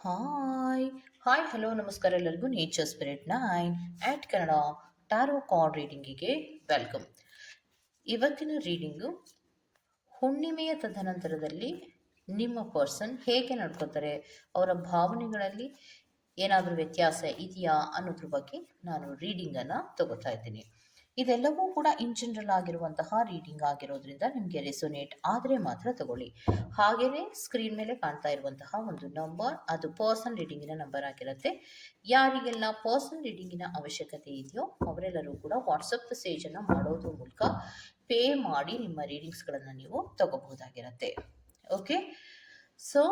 Hi hi hello ನಮಸ್ಕಾರ ಎಲ್ಲರಿಗೂ nature spirit nine ಆಟ್ Kannada ಟಾರೋ card ರೀಡಿಂಗಿಗೆ welcome. ಇವತ್ತಿನ ರೀಡಿಂಗು ಹುಣ್ಣಿಮೆಯ ತದನಂತರದಲ್ಲಿ ನಿಮ್ಮ ಪರ್ಸನ್ ಹೇಗೆ ನಡ್ಕೋತಾರೆ, ಅವರ ಭಾವನೆಗಳಲ್ಲಿ ಏನಾದರೂ ವ್ಯತ್ಯಾಸ ಇದೆಯಾ ಅನ್ನೋದ್ರ ಬಗ್ಗೆ ನಾನು ರೀಡಿಂಗನ್ನು ತಗೋತಾ ಇದ್ದೀನಿ. ಇದೆಲ್ಲವೂ ಕೂಡ ಇನ್ ಜನರಲ್ ಆಗಿರುವಂತಹ ರೀಡಿಂಗ್ ಆಗಿರೋದ್ರಿಂದ ನಿಮಗೆ ರೆಸೊನೇಟ್ ಆದರೆ ಮಾತ್ರ ತಗೊಳ್ಳಿ. ಹಾಗೆಯೇ ಸ್ಕ್ರೀನ್ ಮೇಲೆ ಕಾಣ್ತಾ ಇರುವಂತಹ ಒಂದು ನಂಬರ್, ಅದು ಪರ್ಸನಲ್ ರೀಡಿಂಗಿನ ನಂಬರ್ ಆಗಿರುತ್ತೆ. ಯಾರಿಗೆಲ್ಲ ಪರ್ಸನಲ್ ರೀಡಿಂಗಿನ ಅವಶ್ಯಕತೆ ಇದೆಯೋ ಅವರೆಲ್ಲರೂ ಕೂಡ ವಾಟ್ಸಪ್ ಮೆಸೇಜನ್ನು ಮಾಡೋದ್ರ ಮೂಲಕ ಪೇ ಮಾಡಿ ನಿಮ್ಮ ರೀಡಿಂಗ್ಸ್ಗಳನ್ನು ನೀವು ತಗೋಬಹುದಾಗಿರುತ್ತೆ. ಓಕೆ, ಸೊ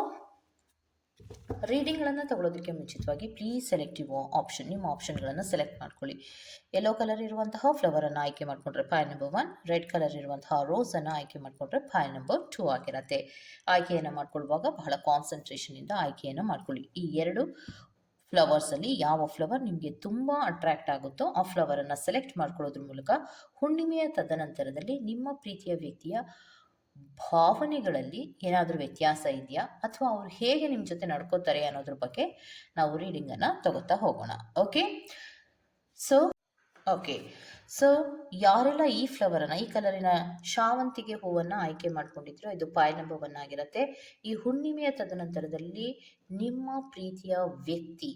ರೀಡಿಂಗ್ಗಳನ್ನು ತಗೊಳ್ಳೋದಕ್ಕೆ ಮುಂಚಿತವಾಗಿ ಪ್ಲೀಸ್ ಸೆಲೆಕ್ಟಿವ್ ಆಪ್ಷನ್, ನಿಮ್ಮ ಆಪ್ಷನ್ಗಳನ್ನು ಸೆಲೆಕ್ಟ್ ಮಾಡ್ಕೊಳ್ಳಿ. ಯೆಲ್ಲೋ ಕಲರ್ ಇರುವಂತಹ ಫ್ಲವರನ್ನು ಆಯ್ಕೆ ಮಾಡಿಕೊಂಡ್ರೆ ಪಾಯ್ ನಂಬರ್ 1, ರೆಡ್ ಕಲರ್ ಇರುವಂತಹ ರೋಸನ್ನು ಆಯ್ಕೆ ಮಾಡಿಕೊಂಡ್ರೆ ಪಾಯ್ ನಂಬರ್ 2 ಆಗಿರುತ್ತೆ. ಆಯ್ಕೆಯನ್ನು ಮಾಡ್ಕೊಳ್ಳುವಾಗ ಬಹಳ ಕಾನ್ಸಂಟ್ರೇಷನಿಂದ ಆಯ್ಕೆಯನ್ನು ಮಾಡ್ಕೊಳ್ಳಿ. ಈ ಎರಡು ಫ್ಲವರ್ಸಲ್ಲಿ ಯಾವ ಫ್ಲವರ್ ನಿಮಗೆ ತುಂಬ ಅಟ್ರ್ಯಾಕ್ಟ್ ಆಗುತ್ತೋ ಆ ಫ್ಲವರನ್ನು ಸೆಲೆಕ್ಟ್ ಮಾಡ್ಕೊಳ್ಳೋದ್ರ ಮೂಲಕ ಹುಣ್ಣಿಮೆಯ ತದನಂತರದಲ್ಲಿ ನಿಮ್ಮ ಪ್ರೀತಿಯ ವ್ಯಕ್ತಿಯ ಭಾವನೆಗಳಲ್ಲಿ ಏನಾದರೂ ವ್ಯತ್ಯಾಸ ಇದೆಯಾ ಅಥವಾ ಅವರು ಹೇಗೆ ನಿಮ್ಮ ಜೊತೆ ನಡ್ಕೋತಾರೆ ಅನ್ನೋದ್ರ ಬಗ್ಗೆ ನಾವು ರೀಡಿಂಗನ್ನು ತಗೋತಾ ಹೋಗೋಣ. ಓಕೆ ಸೊ ಯಾರೆಲ್ಲ ಈ ಫ್ಲವರನ್ನು, ಈ ಕಲರಿನ ಶಾವಂತಿಗೆ ಹೂವನ್ನು ಆಯ್ಕೆ ಮಾಡ್ಕೊಂಡಿದ್ರು, ಇದು ಪಾಯ್ ನಂಬರ್ 1 ಆಗಿರುತ್ತೆ. ಈ ಹುಣ್ಣಿಮೆಯ ತದನಂತರದಲ್ಲಿ ನಿಮ್ಮ ಪ್ರೀತಿಯ ವ್ಯಕ್ತಿ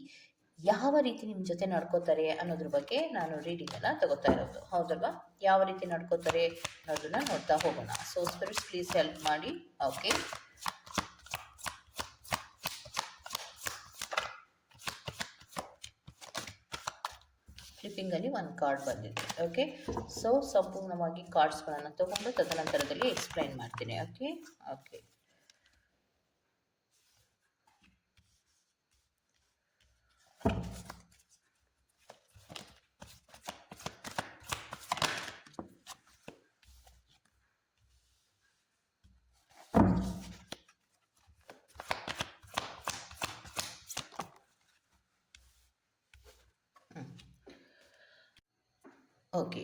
ಯಾವ ರೀತಿ ನಿಮ್ಮ ಜೊತೆ ನಡ್ಕೋತಾರೆ ಅನ್ನೋದ್ರ ಬಗ್ಗೆ ನಾನು ರೀಡಿಂಗನ್ನು ತಗೋತಾ ಇರೋದು, ಹೌದಲ್ವಾ? ಯಾವ ರೀತಿ ನಡ್ಕೋತಾರೆ ಅನ್ನೋದನ್ನ ನೋಡ್ತಾ ಹೋಗೋಣ. ಸೊ ಸ್ಪಿರಿಟ್ಸ್ ಪ್ಲೀಸ್ ಹೆಲ್ಪ್ ಮಾಡಿ. ಓಕೆ, ಫ್ಲಿಪ್ಪಿಂಗಲ್ಲಿ ಒಂದು ಕಾರ್ಡ್ ಬಂದಿದೆ. ಓಕೆ, ಸೊ ಸಂಪೂರ್ಣವಾಗಿ ಕಾರ್ಡ್ಸ್ಗಳನ್ನು ತಗೊಂಡು ತದನಂತರದಲ್ಲಿ ಎಕ್ಸ್ಪ್ಲೈನ್ ಮಾಡ್ತೀನಿ. ಓಕೆ ಓಕೆ ಓಕೆ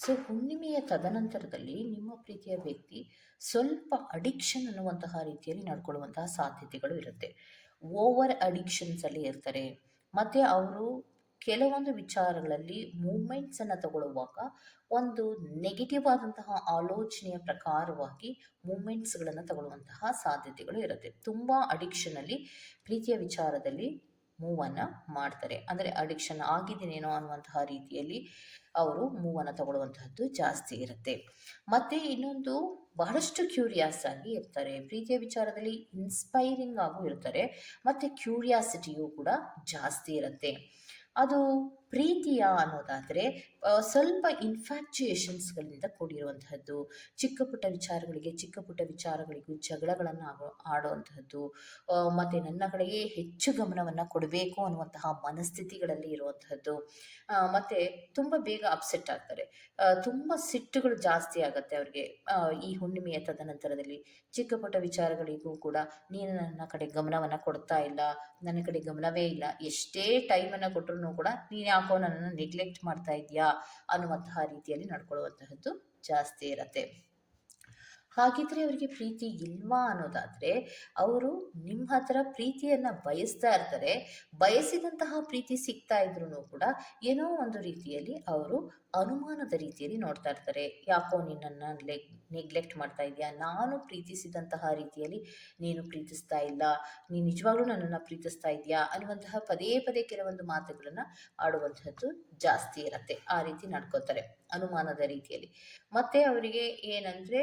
ಸೊ ಹುಣ್ಣಿಮೆಯ ತದನಂತರದಲ್ಲಿ ನಿಮ್ಮ ಪ್ರೀತಿಯ ವ್ಯಕ್ತಿ ಸ್ವಲ್ಪ ಅಡಿಕ್ಷನ್ ಅನ್ನುವಂತಹ ರೀತಿಯಲ್ಲಿ ನಡ್ಕೊಳ್ಳುವಂತಹ ಸಾಧ್ಯತೆಗಳು ಇರುತ್ತೆ. ಓವರ್ ಅಡಿಕ್ಷನ್ಸಲ್ಲಿ ಇರ್ತಾರೆ. ಮತ್ತು ಅವರು ಕೆಲವೊಂದು ವಿಚಾರಗಳಲ್ಲಿ ಮೂಮೆಂಟ್ಸನ್ನು ತಗೊಳ್ಳುವಾಗ ಒಂದು ನೆಗೆಟಿವ್ ಆದಂತಹ ಆಲೋಚನೆಯ ಪ್ರಕಾರವಾಗಿ ಮೂಮೆಂಟ್ಸ್ಗಳನ್ನು ತಗೊಳ್ಳುವಂತಹ ಸಾಧ್ಯತೆಗಳು ಇರುತ್ತೆ. ತುಂಬ ಅಡಿಕ್ಷನಲ್ಲಿ ಪ್ರೀತಿಯ ವಿಚಾರದಲ್ಲಿ ಮೂವನ್ನು ಮಾಡ್ತಾರೆ. ಅಂದರೆ ಅಡಿಕ್ಷನ್ ಆಗಿದ್ದೀನೇನೋ ಅನ್ನುವಂತಹ ರೀತಿಯಲ್ಲಿ ಅವರು ಮೂವನ್ನು ತಗೊಳ್ಳುವಂತಹದ್ದು ಜಾಸ್ತಿ ಇರುತ್ತೆ. ಮತ್ತು ಇನ್ನೊಂದು, ಬಹಳಷ್ಟು ಕ್ಯೂರಿಯಾಸ್ ಆಗಿ ಇರ್ತಾರೆ. ಪ್ರೀತಿಯ ವಿಚಾರದಲ್ಲಿ ಇನ್ಸ್ಪೈರಿಂಗ್ ಆಗೂ ಇರ್ತಾರೆ ಮತ್ತು ಕ್ಯೂರಿಯಾಸಿಟಿಯೂ ಕೂಡ ಜಾಸ್ತಿ ಇರುತ್ತೆ. ಅದು ಪ್ರೀತಿಯ ಅನ್ನೋದಾದರೆ ಸ್ವಲ್ಪ ಇನ್ಫ್ಯಾಕ್ಚುಯೇಷನ್ಸ್ಗಳಿಂದ ಕೂಡಿರುವಂತಹದ್ದು. ಚಿಕ್ಕ ಪುಟ್ಟ ವಿಚಾರಗಳಿಗೂ ಜಗಳಗಳನ್ನು ಆಡುವಂತಹದ್ದು, ಮತ್ತು ನನ್ನ ಕಡೆಗೆ ಹೆಚ್ಚು ಗಮನವನ್ನು ಕೊಡಬೇಕು ಅನ್ನುವಂತಹ ಮನಸ್ಥಿತಿಗಳಲ್ಲಿ ಇರುವಂತಹದ್ದು. ಮತ್ತು ತುಂಬ ಬೇಗ ಅಪ್ಸೆಟ್ ಆಗ್ತಾರೆ. ತುಂಬ ಸಿಟ್ಟುಗಳು ಜಾಸ್ತಿ ಆಗುತ್ತೆ ಅವ್ರಿಗೆ ಈ ಹುಣ್ಣಿಮೆಯ ತದನಂತರದಲ್ಲಿ. ಚಿಕ್ಕ ಪುಟ್ಟ ವಿಚಾರಗಳಿಗೂ ಕೂಡ ನೀನು ನನ್ನ ಕಡೆ ಗಮನವನ್ನು ಕೊಡ್ತಾ ಇಲ್ಲ, ನನ್ನ ಕಡೆ ಗಮನವೇ ಇಲ್ಲ, ಎಷ್ಟೇ ಟೈಮನ್ನು ಕೊಟ್ಟರು ಕೂಡ ನೀನು ಯಾಕೋ ನನ್ನನ್ನು ನೆಗ್ಲೆಕ್ಟ್ ಮಾಡ್ತಾ ಇದೆಯಾ ಅನ್ನುವಂತಹ ರೀತಿಯಲ್ಲಿ ನಡ್ಕೊಳ್ಳುವಂತಹದ್ದು ಜಾಸ್ತಿ ಇರುತ್ತೆ. ಹಾಗಿದ್ರೆ ಅವರಿಗೆ ಪ್ರೀತಿ ಇಲ್ವಾ ಅನ್ನೋದಾದರೆ, ಅವರು ನಿಮ್ಮ ಹತ್ರ ಪ್ರೀತಿಯನ್ನು ಬಯಸ್ತಾ ಇರ್ತಾರೆ. ಬಯಸಿದಂತಹ ಪ್ರೀತಿ ಸಿಗ್ತಾ ಇದ್ರೂ ಕೂಡ ಏನೋ ಒಂದು ರೀತಿಯಲ್ಲಿ ಅವರು ಅನುಮಾನದ ರೀತಿಯಲ್ಲಿ ನೋಡ್ತಾ ಇರ್ತಾರೆ. ಯಾಕೋ ನಿನ್ನನ್ನು ನೆಗ್ಲೆಕ್ಟ್ ಮಾಡ್ತಾ ಇದೆಯಾ, ನಾನು ಪ್ರೀತಿಸಿದಂತಹ ರೀತಿಯಲ್ಲಿ ನೀನು ಪ್ರೀತಿಸ್ತಾ ಇಲ್ಲ, ನೀನು ನಿಜವಾಗ್ಲೂ ನನ್ನನ್ನು ಪ್ರೀತಿಸ್ತಾ ಇದೆಯಾ ಅನ್ನುವಂತಹ ಪದೇ ಪದೇ ಕೆಲವೊಂದು ಮಾತುಗಳನ್ನು ಆಡುವಂತಹದ್ದು ಜಾಸ್ತಿ ಇರುತ್ತೆ. ಆ ರೀತಿ ನಡ್ಕೋತಾರೆ ಅನುಮಾನದ ರೀತಿಯಲ್ಲಿ. ಮತ್ತು ಅವರಿಗೆ ಏನಂದರೆ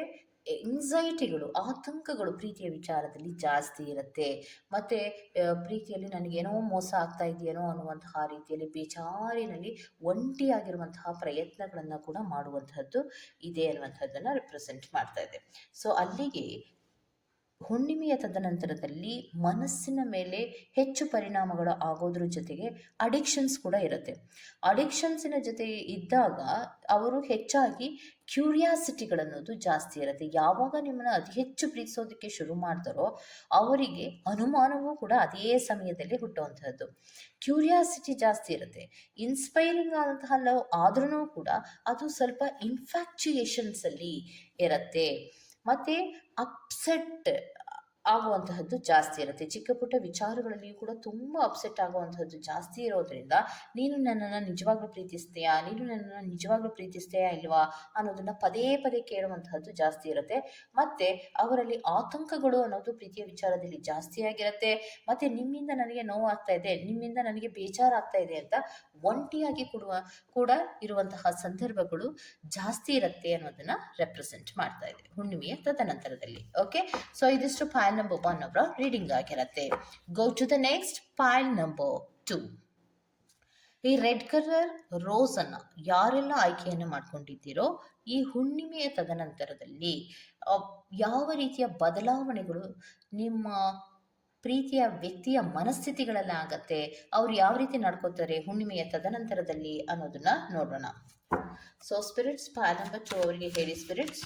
ಎಂಗ್ಸೈಟಿಗಳು, ಆತಂಕಗಳು ಪ್ರೀತಿಯ ವಿಚಾರದಲ್ಲಿ ಜಾಸ್ತಿ ಇರುತ್ತೆ. ಮತ್ತು ಪ್ರೀತಿಯಲ್ಲಿ ನನಗೇನೋ ಮೋಸ ಆಗ್ತಾ ಇದೆಯೇನೋ ಅನ್ನುವಂತಹ ರೀತಿಯಲ್ಲಿ ಬೇಜಾರಿನಲ್ಲಿ ಒಂಟಿಯಾಗಿರುವಂತಹ ಪ್ರಯತ್ನಗಳನ್ನು ಕೂಡ ಮಾಡುವಂತಹದ್ದು ಇದೆ ಅನ್ನುವಂಥದ್ದನ್ನು ರಿಪ್ರೆಸೆಂಟ್ ಮಾಡ್ತಾ ಇದೆ. ಸೊ ಅಲ್ಲಿಗೆ ಹುಣ್ಣಿಮೆಯ ತದನಂತರದಲ್ಲಿ ಮನಸ್ಸಿನ ಮೇಲೆ ಹೆಚ್ಚು ಪರಿಣಾಮಗಳು ಆಗೋದ್ರ ಜೊತೆಗೆ ಅಡಿಕ್ಷನ್ಸ್ ಕೂಡ ಇರುತ್ತೆ. ಅಡಿಕ್ಷನ್ಸಿನ ಜೊತೆ ಇದ್ದಾಗ ಅವರು ಹೆಚ್ಚಾಗಿ ಕ್ಯೂರಿಯಾಸಿಟಿಗಳನ್ನೋದು ಜಾಸ್ತಿ ಇರುತ್ತೆ. ಯಾವಾಗ ನಿಮ್ಮನ್ನು ಅತಿ ಹೆಚ್ಚು ಪ್ರೀತಿಸೋದಕ್ಕೆ ಶುರು ಮಾಡ್ತಾರೋ ಅವರಿಗೆ ಅನುಮಾನವೂ ಕೂಡ ಅದೇ ಸಮಯದಲ್ಲಿ ಹುಟ್ಟುವಂಥದ್ದು. ಕ್ಯೂರಿಯಾಸಿಟಿ ಜಾಸ್ತಿ ಇರುತ್ತೆ. ಇನ್ಸ್ಪೈರಿಂಗ್ ಆದಂತಹ ಲವ್ ಆದ್ರೂ ಕೂಡ ಅದು ಸ್ವಲ್ಪ ಇನ್ಫ್ಯಾಕ್ಚುಯೇಷನ್ಸಲ್ಲಿ ಇರುತ್ತೆ. ಮತ್ತು ಅಪ್ಸೆಟ್ ಆಗುವಂತಹದ್ದು ಜಾಸ್ತಿ ಇರುತ್ತೆ. ಚಿಕ್ಕ ಪುಟ್ಟ ವಿಚಾರಗಳಲ್ಲಿಯೂ ಕೂಡ ತುಂಬ ಅಪ್ಸೆಟ್ ಆಗುವಂತಹದ್ದು ಜಾಸ್ತಿ ಇರೋದ್ರಿಂದ, ನೀನು ನನ್ನನ್ನು ನಿಜವಾಗ್ಲೂ ಪ್ರೀತಿಸ್ತೀಯಾ, ನೀನು ನನ್ನನ್ನು ನಿಜವಾಗ್ಲೂ ಪ್ರೀತಿಸ್ತೀಯಾ ಇಲ್ವಾ ಅನ್ನೋದನ್ನ ಪದೇ ಪದೇ ಕೇಳುವಂತಹದ್ದು ಜಾಸ್ತಿ ಇರುತ್ತೆ. ಮತ್ತೆ ಅವರಲ್ಲಿ ಆತಂಕಗಳು ಅನ್ನೋದು ಪ್ರೀತಿಯ ವಿಚಾರದಲ್ಲಿ ಜಾಸ್ತಿ ಆಗಿರುತ್ತೆ. ಮತ್ತೆ ನಿಮ್ಮಿಂದ ನನಗೆ ನೋವಾಗ್ತಾ ಇದೆ, ನಿಮ್ಮಿಂದ ನನಗೆ ಬೇಜಾರಾಗ್ತಾ ಇದೆ ಅಂತ ಒಂಟಿಯಾಗಿ ಕೂಡ ಇರುವಂತಹ ಸಂದರ್ಭಗಳು ಜಾಸ್ತಿ ಇರುತ್ತೆ ಅನ್ನೋದನ್ನ ರೆಪ್ರೆಸೆಂಟ್ ಮಾಡ್ತಾ ಇದೆ ಹುಣ್ಣಿಮೆಯ ತದನಂತರದಲ್ಲಿ. ಓಕೆ, ಸೊ ಇದಿಷ್ಟು ಪೈಲ್ ನಂಬರ್ 1 ಅವರ ರೀಡಿಂಗ್ ಆಗಿರುತ್ತೆ. Go to the next file number 2. ಈ ರೆಡ್ ಕಲರ್ ರೋಸ್ ಅನ್ನ ಯಾರೆಲ್ಲ ಆಯ್ಕೆಯನ್ನು ಮಾಡ್ಕೊಂಡಿದ್ದೀರೋ, ಈ ಹುಣ್ಣಿಮೆಯ ತದನಂತರದಲ್ಲಿ ಯಾವ ರೀತಿಯ ಬದಲಾವಣೆಗಳು ನಿಮ್ಮ ಪ್ರೀತಿಯ ವ್ಯಕ್ತಿಯ ಮನಸ್ಥಿತಿಗಳೆಲ್ಲ ಆಗತ್ತೆ, ಅವ್ರು ಯಾವ ರೀತಿ ನಡ್ಕೋತಾರೆ ಹುಣ್ಣಿಮೆಯ ತದನಂತರದಲ್ಲಿ ಅನ್ನೋದನ್ನ ನೋಡೋಣ. ಸೊ ಸ್ಪಿರಿಟ್ಸ್, ಪೈಲ್ ನಂಬರ್ 2 ಅವರಿಗೆ ಹೇಳಿ spirits.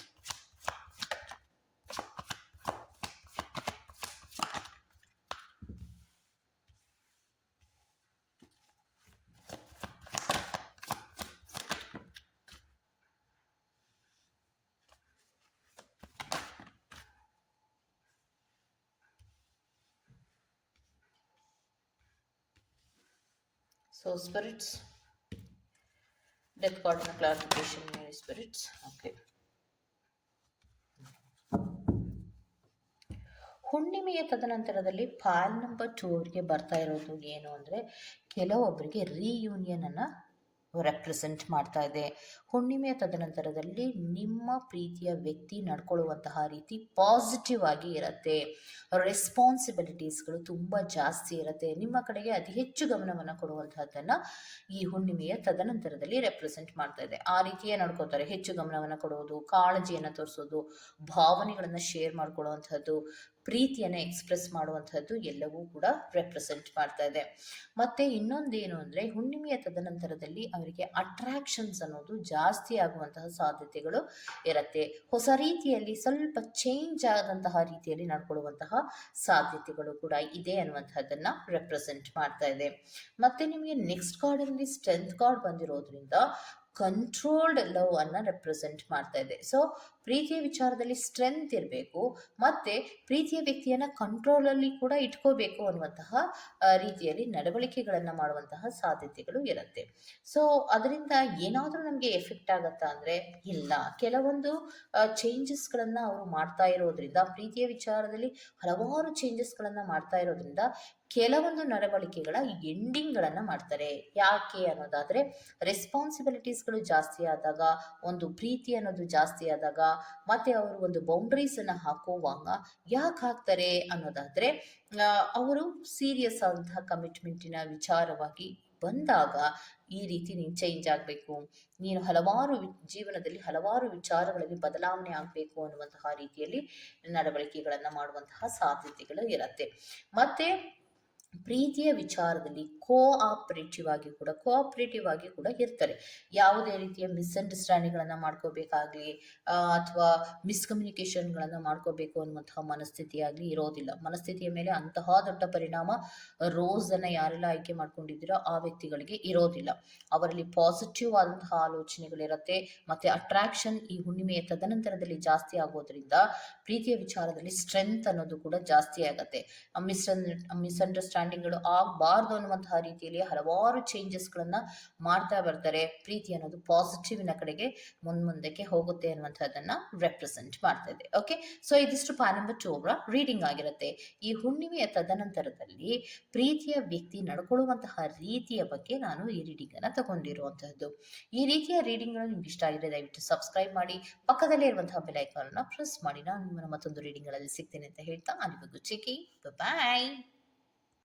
So spirits, death card clarification spirits. Okay. ಹುಣ್ಣಿಮೆಯ ತದನಂತರದಲ್ಲಿ ಪೈಲ್ ನಂಬರ್ 2 ಅವರಿಗೆ ಬರ್ತಾ ಇರೋದು ಏನು ಅಂದರೆ, ಕೆಲವೊಬ್ಬರಿಗೆ ರೀಯೂನಿಯನ್ ಅನ್ನು ರೆಪ್ರೆಸೆಂಟ್ ಮಾಡ್ತಾ ಇದೆ. ಹುಣ್ಣಿಮೆಯ ತದನಂತರದಲ್ಲಿ ನಿಮ್ಮ ಪ್ರೀತಿಯ ವ್ಯಕ್ತಿ ನಡ್ಕೊಳ್ಳುವಂತಹ ರೀತಿ ಪಾಸಿಟಿವ್ ಆಗಿ ಇರುತ್ತೆ. ರೆಸ್ಪಾನ್ಸಿಬಿಲಿಟೀಸ್ಗಳು ತುಂಬ ಜಾಸ್ತಿ ಇರುತ್ತೆ. ನಿಮ್ಮ ಕಡೆಗೆ ಅತಿ ಹೆಚ್ಚು ಗಮನವನ್ನು ಕೊಡುವಂತಹದ್ದನ್ನು ಈ ಹುಣ್ಣಿಮೆಯ ತದನಂತರದಲ್ಲಿ ರೆಪ್ರೆಸೆಂಟ್ ಮಾಡ್ತಾ ಇದೆ. ಆ ರೀತಿಯೇ ನಡ್ಕೋತಾರೆ. ಹೆಚ್ಚು ಗಮನವನ್ನು ಕೊಡುವುದು, ಕಾಳಜಿಯನ್ನು ತೋರಿಸೋದು, ಭಾವನೆಗಳನ್ನು ಶೇರ್ ಮಾಡ್ಕೊಳ್ಳುವಂಥದ್ದು, ಪ್ರೀತಿಯನ್ನು ಎಕ್ಸ್ಪ್ರೆಸ್ ಮಾಡುವಂಥದ್ದು ಎಲ್ಲವೂ ಕೂಡ ರೆಪ್ರೆಸೆಂಟ್ ಮಾಡ್ತಾ ಇದೆ. ಮತ್ತೆ ಇನ್ನೊಂದೇನು ಅಂದರೆ, ಹುಣ್ಣಿಮೆಯ ತದನಂತರದಲ್ಲಿ ಅವರಿಗೆ ಅಟ್ರಾಕ್ಷನ್ಸ್ ಅನ್ನೋದು ಜಾಸ್ತಿ ಆಗುವಂತಹ ಸಾಧ್ಯತೆಗಳು ಇರುತ್ತೆ. ಹೊಸ ರೀತಿಯಲ್ಲಿ ಸ್ವಲ್ಪ ಚೇಂಜ್ ಆದಂತಹ ರೀತಿಯಲ್ಲಿ ನಡ್ಕೊಳ್ಳುವಂತಹ ಸಾಧ್ಯತೆಗಳು ಕೂಡ ಇದೆ ಅನ್ನುವಂಥದ್ದನ್ನ ರೆಪ್ರೆಸೆಂಟ್ ಮಾಡ್ತಾ ಇದೆ. ಮತ್ತೆ ನಿಮಗೆ ನೆಕ್ಸ್ಟ್ ಕಾರ್ಡಲ್ಲಿ ಸ್ಟ್ರೆಂತ್ ಕಾರ್ಡ್ ಬಂದಿರೋದ್ರಿಂದ ಕಂಟ್ರೋಲ್ಡ್ ಲವ್ ಅನ್ನು ರೆಪ್ರೆಸೆಂಟ್ ಮಾಡ್ತಾ ಇದೆ. ಸೊ ಪ್ರೀತಿಯ ವಿಚಾರದಲ್ಲಿ ಸ್ಟ್ರೆಂತ್ ಇರಬೇಕು, ಮತ್ತೆ ಪ್ರೀತಿಯ ವ್ಯಕ್ತಿಯನ್ನು ಕಂಟ್ರೋಲಲ್ಲಿ ಕೂಡ ಇಟ್ಕೋಬೇಕು ಅನ್ನುವಂತಹ ರೀತಿಯಲ್ಲಿ ನಡವಳಿಕೆಗಳನ್ನು ಮಾಡುವಂತಹ ಸಾಧ್ಯತೆಗಳು ಇರುತ್ತೆ. ಸೊ ಅದರಿಂದ ಏನಾದರೂ ನಮಗೆ ಎಫೆಕ್ಟ್ ಆಗುತ್ತಾ ಅಂದರೆ ಇಲ್ಲ. ಕೆಲವೊಂದು ಚೇಂಜಸ್ಗಳನ್ನು ಅವರು ಮಾಡ್ತಾ ಇರೋದ್ರಿಂದ, ಪ್ರೀತಿಯ ವಿಚಾರದಲ್ಲಿ ಹಲವಾರು ಚೇಂಜಸ್ಗಳನ್ನು ಮಾಡ್ತಾ ಇರೋದ್ರಿಂದ ಕೆಲವೊಂದು ನಡವಳಿಕೆಗಳ ಎಂಡಿಂಗ್ಗಳನ್ನು ಮಾಡ್ತಾರೆ. ಯಾಕೆ ಅನ್ನೋದಾದರೆ, ರೆಸ್ಪಾನ್ಸಿಬಿಲಿಟೀಸ್ಗಳು ಜಾಸ್ತಿ ಆದಾಗ, ಒಂದು ಪ್ರೀತಿ ಅನ್ನೋದು ಜಾಸ್ತಿ ಆದಾಗ, ಮತ್ತೆ ಅವರು ಒಂದು ಬೌಂಡ್ರೀಸನ್ನು ಹಾಕುವಾಗ ಯಾಕೆ ಹಾಕ್ತಾರೆ ಅನ್ನೋದಾದರೆ, ಅವರು ಸೀರಿಯಸ್ ಆದಂತಹ ಕಮಿಟ್ಮೆಂಟಿನ ವಿಚಾರವಾಗಿ ಬಂದಾಗ ಈ ರೀತಿ ನೀನು ಚೇಂಜ್ ಆಗಬೇಕು, ನೀನು ಜೀವನದಲ್ಲಿ ಹಲವಾರು ವಿಚಾರಗಳಲ್ಲಿ ಬದಲಾವಣೆ ಆಗಬೇಕು ಅನ್ನುವಂತಹ ರೀತಿಯಲ್ಲಿ ನಡವಳಿಕೆಗಳನ್ನು ಮಾಡುವಂತಹ ಸಾಧ್ಯತೆಗಳು ಇರುತ್ತೆ. ಮತ್ತೆ ಪ್ರೀತಿಯ ವಿಚಾರದಲ್ಲಿ ಕೋಆಪರೇಟಿವ್ ಆಗಿ ಕೂಡ ಇರ್ತಾರೆ. ಯಾವುದೇ ರೀತಿಯ ಮಿಸ್ಅಂಡರ್ಸ್ಟ್ಯಾಂಡಿಂಗ್ಗಳನ್ನು ಮಾಡ್ಕೋಬೇಕಾಗ್ಲಿ ಅಥವಾ ಮಿಸ್ಕಮ್ಯುನಿಕೇಶನ್ಗಳನ್ನು ಮಾಡ್ಕೋಬೇಕು ಅನ್ನುವಂತಹ ಮನಸ್ಥಿತಿ ಆಗಲಿ ಇರೋದಿಲ್ಲ. ಮನಸ್ಥಿತಿಯ ಮೇಲೆ ಅಂತಹ ದೊಡ್ಡ ಪರಿಣಾಮ ರೋಸನ್ನು ಯಾರೆಲ್ಲ ಆಯ್ಕೆ ಮಾಡ್ಕೊಂಡಿದ್ದೀರೋ ಆ ವ್ಯಕ್ತಿಗಳಿಗೆ ಇರೋದಿಲ್ಲ. ಅವರಲ್ಲಿ ಪಾಸಿಟಿವ್ ಆದಂತಹ ಆಲೋಚನೆಗಳಿರುತ್ತೆ. ಮತ್ತು ಅಟ್ರಾಕ್ಷನ್ ಈ ಹುಣ್ಣಿಮೆಯ ತದನಂತರದಲ್ಲಿ ಜಾಸ್ತಿ ಆಗೋದ್ರಿಂದ ಪ್ರೀತಿಯ ವಿಚಾರದಲ್ಲಿ ಸ್ಟ್ರೆಂತ್ ಅನ್ನೋದು ಕೂಡ ಜಾಸ್ತಿ ಆಗುತ್ತೆ. ಮಿಸ್ಅಂಡರ್ಸ್ಟ್ಯಾಂಡಿಂಗ್ಗಳು ಆಗಬಾರ್ದು ಅನ್ನುವಂತಹ ರೀತಿಯಲ್ಲಿ ಹಲವಾರು ಚೇಂಜಸ್ಗಳನ್ನು ಮಾಡ್ತಾ ಬರ್ತಾರೆ. ಪ್ರೀತಿ ಅನ್ನೋದು ಪಾಸಿಟಿವ್ನ ಕಡೆಗೆ ಮುಂದಕ್ಕೆ ಹೋಗುತ್ತೆ ಅನ್ನುವಂಥದ್ದನ್ನು ರೆಪ್ರೆಸೆಂಟ್ ಮಾಡ್ತಾ ಇದೆ. ಓಕೆ, ಸೊ ಇದಿಷ್ಟು ಪೈಲ್ ನಂಬರ್ 2 ಅವರ ರೀಡಿಂಗ್ ಆಗಿರುತ್ತೆ. ಈ ಹುಣ್ಣಿಮೆಯ ತದನಂತರದಲ್ಲಿ ಪ್ರೀತಿಯ ವ್ಯಕ್ತಿ ನಡ್ಕೊಳ್ಳುವಂತಹ ರೀತಿಯ ಬಗ್ಗೆ ನಾನು ಈ ರೀಡಿಂಗ್ ಅನ್ನು ತಗೊಂಡಿರುವಂತಹದ್ದು. ಈ ರೀತಿಯ ರೀಡಿಂಗ್ ನಿಮ್ಗೆ ಇಷ್ಟ ಆಗಿದೆ ದಯವಿಟ್ಟು ಸಬ್ಸ್ಕ್ರೈಬ್ ಮಾಡಿ, ಪಕ್ಕದಲ್ಲೇ ಇರುವಂತಹ ಬೆಲ್ ಐಕಾನ್ ಅನ್ನು ಪ್ರೆಸ್ ಮಾಡಿ. ನಾನು ನಿಮ್ಮನ್ನು ಮತ್ತೊಂದು ರೀಡಿಂಗ್ ಗಳಲ್ಲಿ ಸಿಗ್ತೇನೆ ಅಂತ ಹೇಳ್ತಾ ಅಲ್ಲಿವರೆಗೂ ಚೆಕಿ ಬಾಯ್.